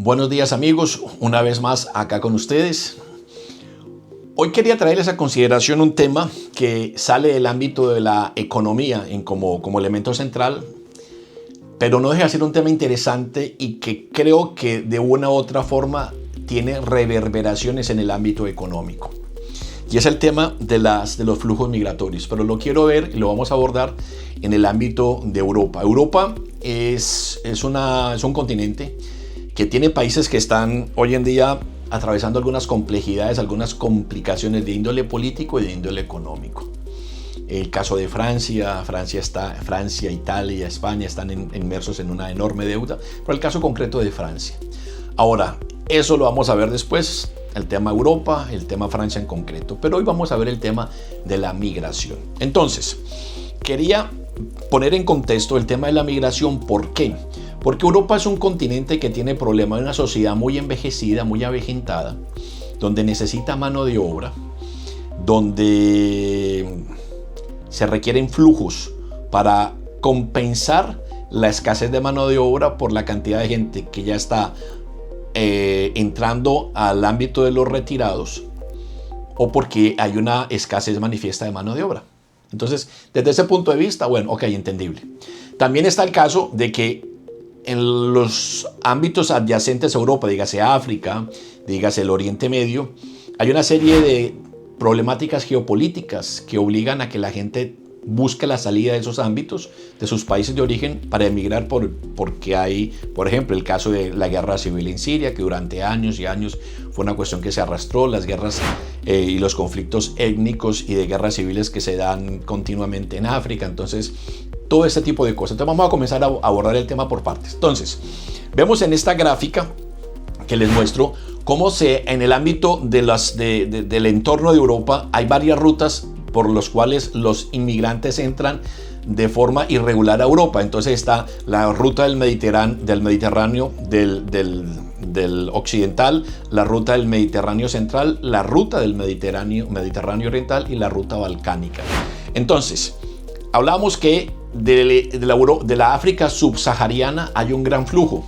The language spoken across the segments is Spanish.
Buenos días amigos, una vez más acá con ustedes. Hoy quería traerles a consideración un tema que sale del ámbito de la economía como elemento central, pero no deja de ser un tema interesante y que creo que de una u otra forma tiene reverberaciones en el ámbito económico. Y es el tema de los flujos migratorios, pero lo quiero ver y lo vamos a abordar en el ámbito de Europa. Europa es un continente que tiene países que están hoy en día atravesando algunas complejidades, algunas complicaciones de índole político y de índole económico. El caso de Francia, Italia, España están inmersos en una enorme deuda, pero el caso concreto de Francia. Ahora, eso lo vamos a ver después, el tema Europa, el tema Francia en concreto, pero hoy vamos a ver el tema de la migración. Entonces, quería poner en contexto el tema de la migración. ¿Por qué? Porque Europa es un continente que tiene problemas de una sociedad muy envejecida, muy avejentada, donde necesita mano de obra, donde se requieren flujos para compensar la escasez de mano de obra por la cantidad de gente que ya está entrando al ámbito de los retirados o porque hay una escasez manifiesta de mano de obra. Entonces, desde ese punto de vista, bueno, ok, entendible. También está el caso de que en los ámbitos adyacentes a Europa, dígase África, dígase el Oriente Medio, hay una serie de problemáticas geopolíticas que obligan a que la gente busque la salida de esos ámbitos, de sus países de origen, para emigrar porque hay, por ejemplo, el caso de la guerra civil en Siria, que durante años y años fue una cuestión que se arrastró, las guerras y los conflictos étnicos y de guerras civiles que se dan continuamente en África. Entonces, todo ese tipo de cosas. Entonces vamos a comenzar a abordar el tema por partes. Entonces, vemos en esta gráfica que les muestro cómo en el ámbito del entorno de Europa hay varias rutas por las cuales los inmigrantes entran de forma irregular a Europa. Entonces está la ruta del Mediterráneo del occidental, la ruta del Mediterráneo central, la ruta del Mediterráneo oriental y la ruta balcánica. Entonces, hablábamos que de la África subsahariana hay un gran flujo.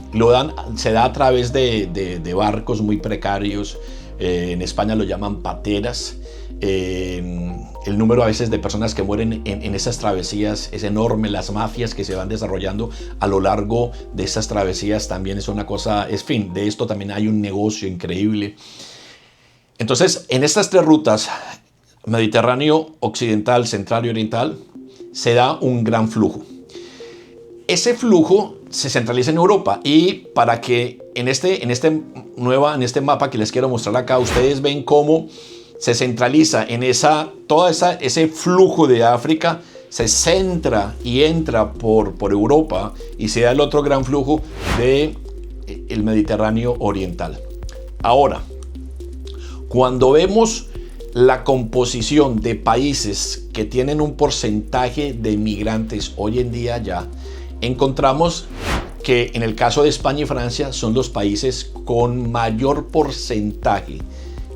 Se da a través de barcos muy precarios. En España lo llaman pateras. El número a veces de personas que mueren en esas travesías es enorme. Las mafias que se van desarrollando a lo largo de esas travesías también es una cosa, de esto también hay un negocio increíble. Entonces, en estas tres rutas, Mediterráneo occidental, central y oriental, se da un gran flujo. Ese flujo se centraliza en Europa, y para que en este mapa que les quiero mostrar acá, ustedes ven cómo se centraliza en ese flujo de África, se centra y entra por Europa, y se da el otro gran flujo del Mediterráneo oriental. Ahora, cuando vemos la composición de países que tienen un porcentaje de inmigrantes hoy en día, ya encontramos que en el caso de España y Francia son los países con mayor porcentaje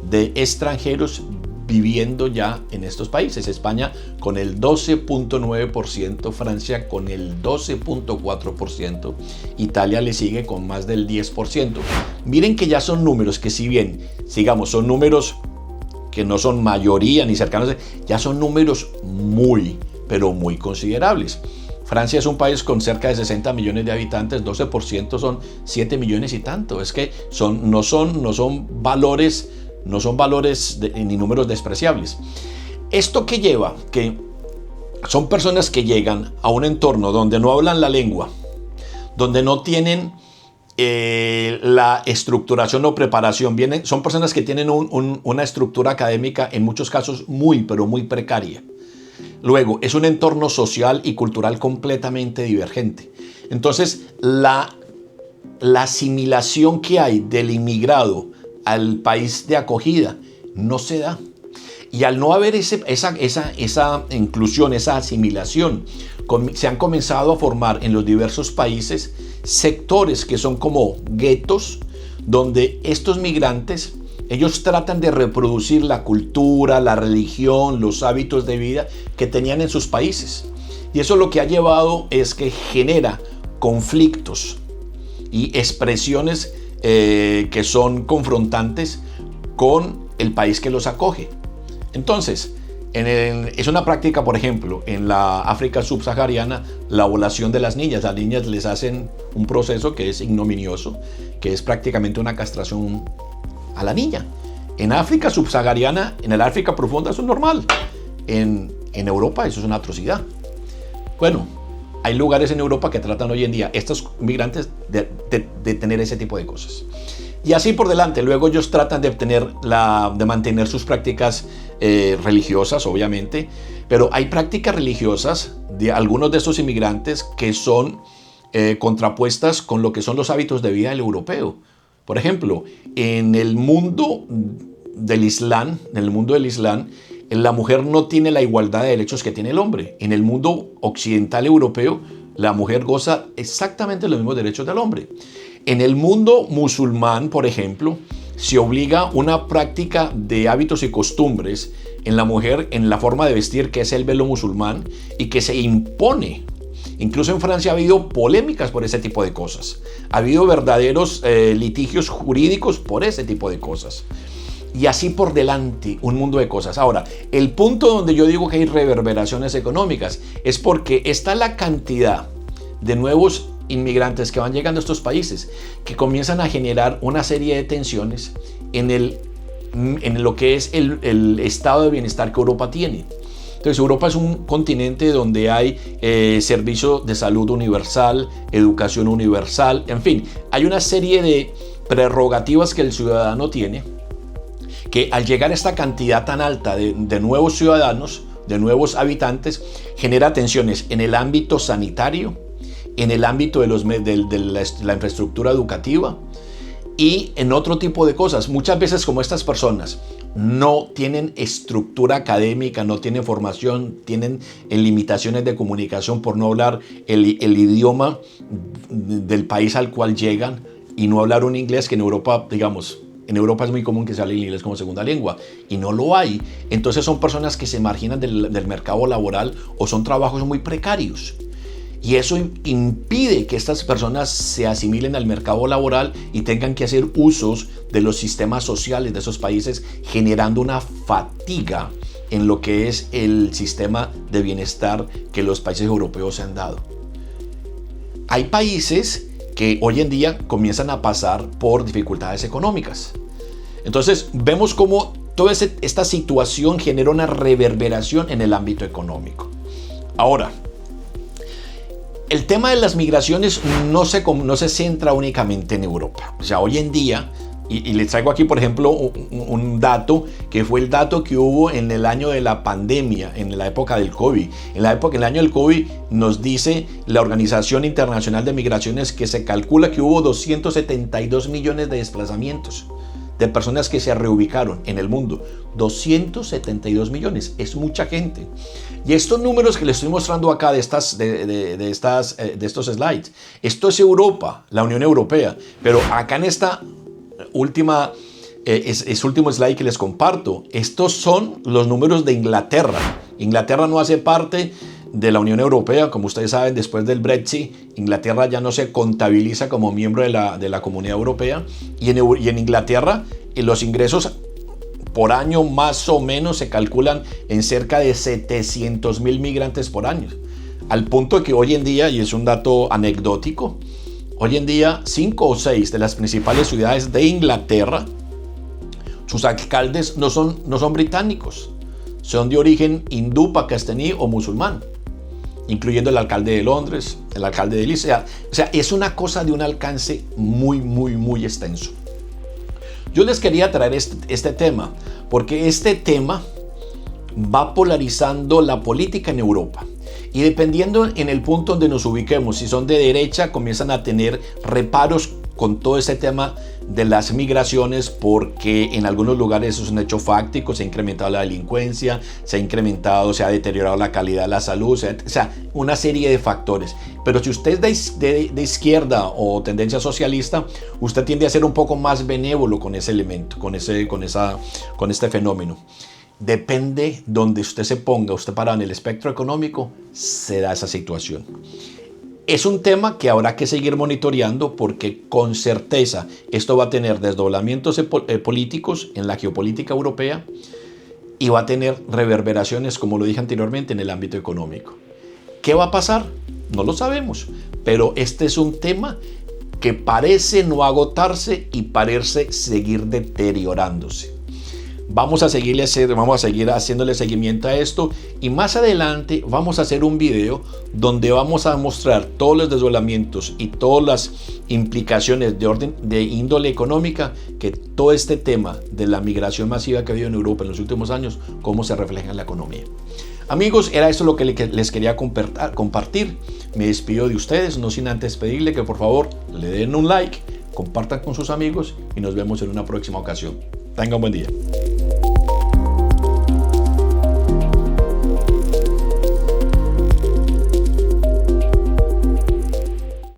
de extranjeros viviendo ya en estos países. España con el 12.9%, Francia con el 12.4%, Italia le sigue con más del 10%. Miren que ya son números que, si bien, son números que no son mayoría ni cercanos, ya son números pero muy considerables. Francia es un país con cerca de 60 millones de habitantes, 12% son 7 millones y tanto. Es que no son valores ni números despreciables. ¿Esto qué lleva? Que son personas que llegan a un entorno donde no hablan la lengua, donde no tienen la estructuración o preparación. Son personas que tienen una estructura académica en muchos casos pero muy precaria. Luego, es un entorno social y cultural completamente divergente. Entonces, la asimilación que hay del inmigrado al país de acogida no se da. Y al no haber esa inclusión, esa asimilación, se han comenzado a formar en los diversos países sectores que son como guetos, donde estos migrantes, ellos tratan de reproducir la cultura, la religión, los hábitos de vida que tenían en sus países. Y eso lo que ha llevado es que genera conflictos y expresiones que son confrontantes con el país que los acoge. Entonces, es una práctica, por ejemplo, en la África subsahariana, la violación de las niñas. Las niñas les hacen un proceso que es ignominioso, que es prácticamente una castración a la niña. En África subsahariana, en el África profunda, eso es normal. En Europa eso es una atrocidad. Bueno, hay lugares en Europa que tratan hoy en día estos migrantes de tener ese tipo de cosas. Y así por delante. Luego ellos tratan de mantener sus prácticas religiosas, obviamente. Pero hay prácticas religiosas de algunos de estos inmigrantes que son contrapuestas con lo que son los hábitos de vida del europeo. Por ejemplo, en el mundo del Islam, la mujer no tiene la igualdad de derechos que tiene el hombre. En el mundo occidental europeo, la mujer goza exactamente los mismos derechos del hombre. En el mundo musulmán, por ejemplo, se obliga una práctica de hábitos y costumbres en la mujer, en la forma de vestir, que es el velo musulmán, y que se impone. Incluso en Francia ha habido polémicas por ese tipo de cosas. Ha habido verdaderos litigios jurídicos por ese tipo de cosas. Y así por delante, un mundo de cosas. Ahora, el punto donde yo digo que hay reverberaciones económicas es porque está la cantidad de nuevos inmigrantes que van llegando a estos países, que comienzan a generar una serie de tensiones en lo que es el estado de bienestar que Europa tiene. Entonces, Europa es un continente donde hay servicio de salud universal, educación universal, en fin, hay una serie de prerrogativas que el ciudadano tiene, que al llegar a esta cantidad tan alta de nuevos ciudadanos, de nuevos habitantes, genera tensiones en el ámbito sanitario, en el ámbito de la infraestructura educativa y en otro tipo de cosas. Muchas veces, como estas personas no tienen estructura académica, no tienen formación, tienen limitaciones de comunicación por no hablar el idioma del país al cual llegan y no hablar un inglés que en Europa, digamos, en Europa es muy común que se hable el inglés como segunda lengua y no lo hay. Entonces son personas que se marginan del mercado laboral o son trabajos muy precarios. Y eso impide que estas personas se asimilen al mercado laboral y tengan que hacer usos de los sistemas sociales de esos países, generando una fatiga en lo que es el sistema de bienestar que los países europeos se han dado. Hay países que hoy en día comienzan a pasar por dificultades económicas. Entonces vemos cómo toda esta situación genera una reverberación en el ámbito económico. Ahora, el tema de las migraciones no se centra únicamente en Europa. O sea, hoy en día, y les traigo aquí, por ejemplo, un dato que fue el dato que hubo en el año de la pandemia, en la época del COVID. En el año del COVID nos dice la Organización Internacional de Migraciones que se calcula que hubo 272 millones de desplazamientos de personas que se reubicaron en el mundo. 272 millones, es mucha gente. Y estos números que les estoy mostrando acá de estos slides, esto es Europa, la Unión Europea, pero acá en esta último slide que les comparto, estos son los números de Inglaterra. Inglaterra no hace parte de la Unión Europea, como ustedes saben, después del Brexit, Inglaterra ya no se contabiliza como miembro de la Comunidad Europea, y en Inglaterra los ingresos por año más o menos se calculan en cerca de 700,000 migrantes por año, al punto que hoy en día, y es un dato anecdótico, hoy en día 5 o 6 de las principales ciudades de Inglaterra, sus alcaldes no son británicos, son de origen hindú, pakistaní o musulmán, incluyendo el alcalde de Londres, el alcalde de Leeds. O sea, es una cosa de un alcance muy, muy, muy extenso. Yo les quería traer este tema, porque este tema va polarizando la política en Europa. Y dependiendo en el punto donde nos ubiquemos, si son de derecha, comienzan a tener reparos con todo este tema de las migraciones, porque en algunos lugares es un hecho fáctico, se ha incrementado la delincuencia, se ha deteriorado la calidad de la salud, o sea, una serie de factores. Pero si usted es de izquierda o tendencia socialista, usted tiende a ser un poco más benévolo con ese elemento, con este fenómeno. Depende donde usted se ponga, usted parado en el espectro económico, se da esa situación. Es un tema que habrá que seguir monitoreando porque con certeza esto va a tener desdoblamientos políticos en la geopolítica europea y va a tener reverberaciones, como lo dije anteriormente, en el ámbito económico. ¿Qué va a pasar? No lo sabemos, pero este es un tema que parece no agotarse y parece seguir deteriorándose. Vamos a seguir haciéndole seguimiento a esto y más adelante vamos a hacer un video donde vamos a mostrar todos los desdoblamientos y todas las implicaciones de índole económica que todo este tema de la migración masiva que ha habido en Europa en los últimos años, cómo se refleja en la economía. Amigos, era eso lo que les quería compartir. Me despido de ustedes, no sin antes pedirle que por favor le den un like, compartan con sus amigos y nos vemos en una próxima ocasión. Tengan un buen día.